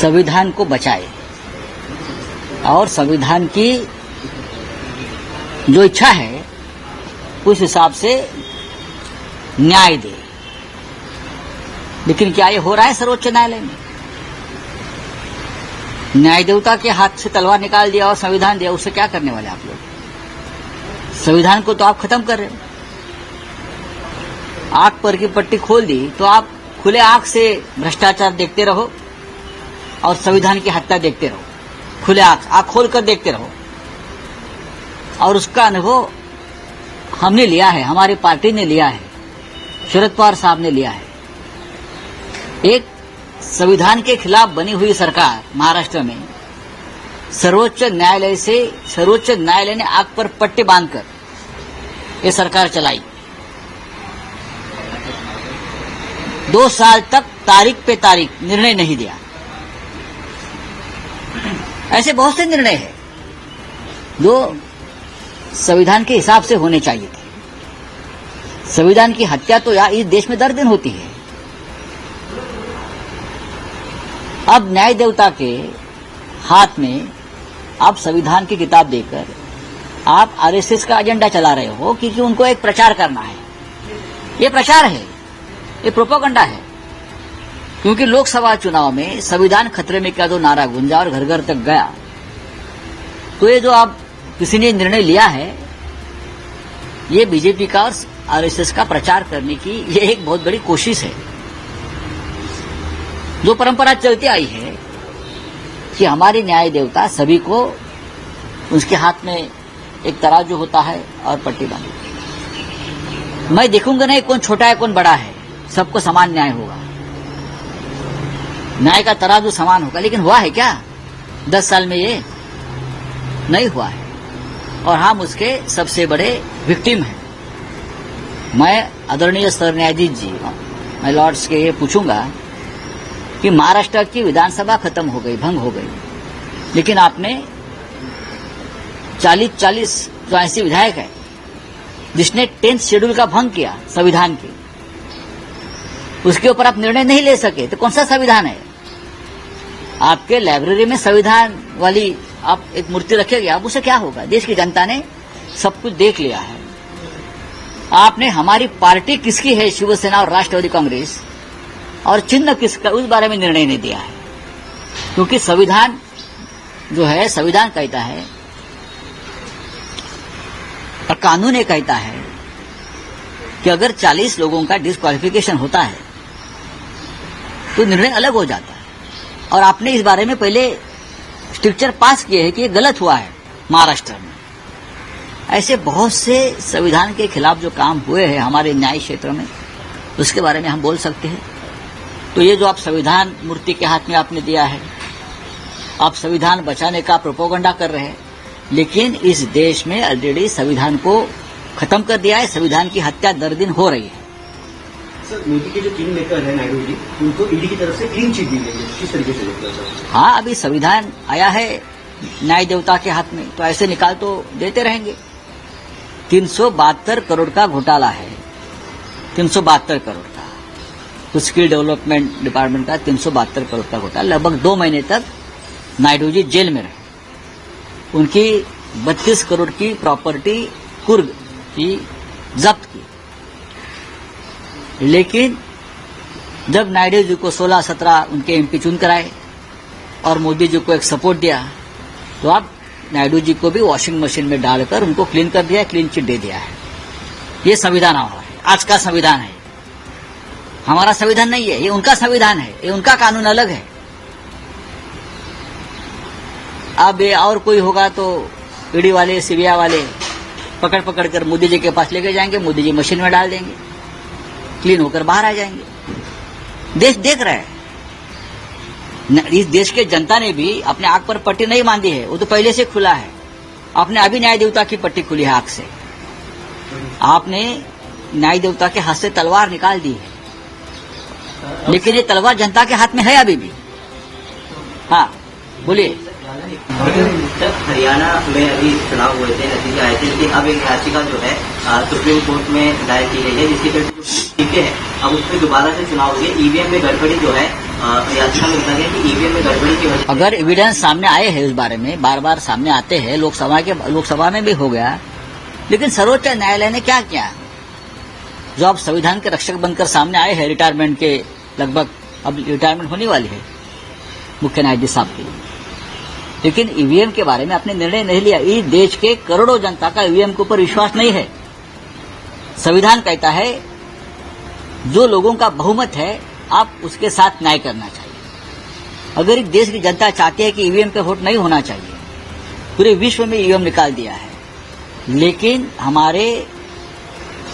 संविधान को बचाए और संविधान की जो इच्छा है उस हिसाब से न्याय दे। लेकिन क्या ये हो रहा है सर्वोच्च न्यायालय में? न्याय देवता के हाथ से तलवार निकाल दिया और संविधान दिया, उससे क्या करने वाले आप लोग? संविधान को तो आप खत्म कर रहे हो। आंख पर की पट्टी खोल दी तो आप खुले आंख से भ्रष्टाचार देखते रहो और संविधान की हत्या देखते रहो। खुले आंख खोल कर देखते रहो। और उसका अनुभव हमने लिया है, हमारी पार्टी ने लिया है, शरद पवार साहब ने लिया है। एक संविधान के खिलाफ बनी हुई सरकार महाराष्ट्र में सर्वोच्च न्यायालय ने आंख पर पट्टी बांधकर ये सरकार चलाई। 2 साल तक तारीख पे तारीख निर्णय नहीं दिया। ऐसे बहुत से निर्णय हैं जो संविधान के हिसाब से होने चाहिए थे। संविधान की हत्या तो इस देश में दर दिन होती है। अब न्याय देवता के हाथ में आप संविधान की किताब देकर आप आरएसएस का एजेंडा चला रहे हो क्योंकि उनको एक प्रचार करना है। ये प्रचार है, ये प्रोपेगेंडा है। क्योंकि लोकसभा चुनाव में संविधान खतरे में का जो नारा गूंजा और घर घर तक गया, तो ये जो आप किसी ने निर्णय लिया है, ये बीजेपी का और आरएसएस का प्रचार करने की ये एक बहुत बड़ी कोशिश है। जो परंपरा चलती आई है कि हमारी न्याय देवता सभी को उसके हाथ में एक तराजू होता है और पट्टी बांधी। मैं देखूंगा नहीं कौन छोटा है कौन बड़ा है, सबको समान न्याय होगा, न्याय का तराजू समान होगा। लेकिन हुआ है क्या? 10 साल में ये नहीं हुआ है और हम उसके सबसे बड़े विक्टिम हैं। मैं आदरणीय सर न्यायाधीश जी, मैं लॉर्ड्स के ये पूछूंगा कि महाराष्ट्र की विधानसभा खत्म हो गई, भंग हो गई, लेकिन आपने 40 जो ऐसे विधायक है जिसने 10th शेड्यूल का भंग किया संविधान की, उसके ऊपर आप निर्णय नहीं ले सके, तो कौन सा संविधान है? आपके लाइब्रेरी में संविधान वाली आप एक मूर्ति रखेंगे, अब उसे क्या होगा? देश की जनता ने सब कुछ देख लिया है। आपने हमारी पार्टी किसकी है, शिवसेना और राष्ट्रवादी कांग्रेस, और चिन्ह किसका, उस बारे में निर्णय नहीं दिया है। क्योंकि संविधान जो है, संविधान कहता है और कानून ये कहता है कि अगर 40 लोगों का डिस्क्वालिफिकेशन होता है तो निर्णय अलग हो जाता है। और आपने इस बारे में पहले स्ट्रिक्चर पास किए हैं कि ये गलत हुआ है महाराष्ट्र में। ऐसे बहुत से संविधान के खिलाफ जो काम हुए हैं हमारे न्याय क्षेत्र में, उसके बारे में हम बोल सकते हैं। तो ये जो आप संविधान मूर्ति के हाथ में आपने दिया है, आप संविधान बचाने का प्रोपेगेंडा कर रहे हैं, लेकिन इस देश में ऑलरेडी संविधान को खत्म कर दिया है। संविधान की हत्या दर दिन हो रही है। सर, मोदी के जो किंग मेकर है नायडू जी, उनको ईडी की तरफ से क्लीन चिट दी गई है, किस तरीके से देखते हैं सर? हाँ, अभी संविधान आया है न्याय देवता के हाथ में, तो ऐसे निकाल तो देते रहेंगे। 372 करोड़ का घोटाला है, 372 करोड़ का, तो स्किल डेवलपमेंट डिपार्टमेंट का 372 करोड़ का घोटाला। लगभग 2 महीने तक नायडू जी जेल में रहे। उनकी 32 करोड़ की प्रॉपर्टी कुर्ग की जब्त की। लेकिन जब नायडू जी को 16-17 उनके एमपी चुन कराए और मोदी जी को एक सपोर्ट दिया, तो अब नायडू जी को भी वॉशिंग मशीन में डालकर उनको क्लीन कर दिया, क्लीन चिट दे दिया है। ये संविधान हमारा है, आज का संविधान है, हमारा संविधान नहीं है, ये उनका संविधान है, ये उनका कानून अलग है। अब ये और कोई होगा तो ईडी वाले, सीबीआई वाले पकड़ पकड़ कर मोदी जी के पास लेके जाएंगे, मोदी जी मशीन में डाल देंगे, क्लीन होकर बाहर आ जाएंगे। देश देख रहा है। इस देश के जनता ने भी अपने आंख पर पट्टी नहीं बांधी है, वो तो पहले से खुला है। आपने अभी न्याय देवता की पट्टी खुली है आंख से। आपने न्याय देवता के हाथ से तलवार निकाल दी है, लेकिन ये तलवार जनता के हाथ में है अभी भी। हाँ, बोलिए। हरियाणा में अभी चुनाव हुए थे, नतीजे आए थे, लेकिन अब एक याचिका जो है सुप्रीम कोर्ट में दायर की गई है, जिसकी सीटें हैं, अब उसमें दोबारा से चुनाव हुए। ईवीएम में गड़बड़ी जो है याचिका में लिखा गया कि ईवीएम में गड़बड़ी की वजह अगर एविडेंस सामने आए हैं उस बारे में, बार बार सामने आते हैं, लोकसभा में भी हो गया, लेकिन सर्वोच्च न्यायालय ने क्या किया? जो आप संविधान के रक्षक बनकर सामने आए हैं रिटायरमेंट के लगभग, अब रिटायरमेंट होने वाली है मुख्य न्यायाधीश साहब की, लेकिन ईवीएम के बारे में आपने निर्णय नहीं लिया। इस देश के करोड़ों जनता का ईवीएम के ऊपर विश्वास नहीं है। संविधान कहता है जो लोगों का बहुमत है आप उसके साथ न्याय करना चाहिए। अगर इस देश की जनता चाहती है कि ईवीएम पे वोट नहीं होना चाहिए, पूरे विश्व में ईवीएम निकाल दिया है, लेकिन हमारे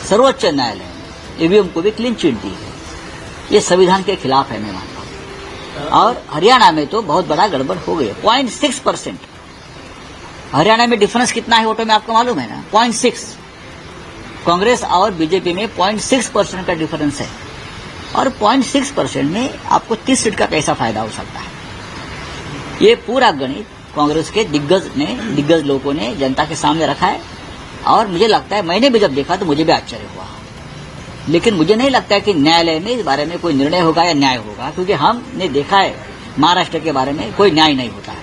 सर्वोच्च न्यायालय ने ईवीएम को भी क्लीन चिट दी है। ये संविधान के खिलाफ है, मैं मानता हूं। और हरियाणा में तो बहुत बड़ा गड़बड़ हो गई, 0.6%। हरियाणा में डिफरेंस कितना है वोटों में आपको मालूम है ना? 0.6। कांग्रेस और बीजेपी में 0.6% का डिफरेंस है, और 0.6% में आपको 30 सीट का कैसा फायदा हो सकता है? ये पूरा गणित कांग्रेस के दिग्गज लोगों ने जनता के सामने रखा है, और मुझे लगता है, मैंने भी जब देखा तो मुझे भी आश्चर्य हुआ, लेकिन मुझे नहीं लगता है कि न्यायालय में इस बारे में कोई निर्णय होगा या न्याय होगा, क्योंकि हमने देखा है महाराष्ट्र के बारे में कोई न्याय नहीं होता है।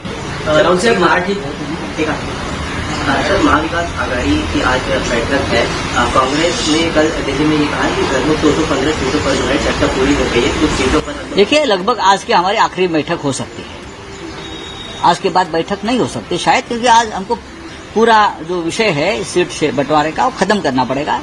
सर, महाविकास आघाड़ी की आज बैठक है। कांग्रेस ने कल दिल्ली में ये कहा कि लगभग 215 सीटों पर जो है चर्चा पूरी हो गई है, कुछ सीटों पर। देखिए, लगभग आज की हमारी आखिरी बैठक हो सकती है। आज के बाद बैठक नहीं हो सकती शायद, क्योंकि आज हमको पूरा जो विषय है सीट से बंटवारे का वो खत्म करना पड़ेगा।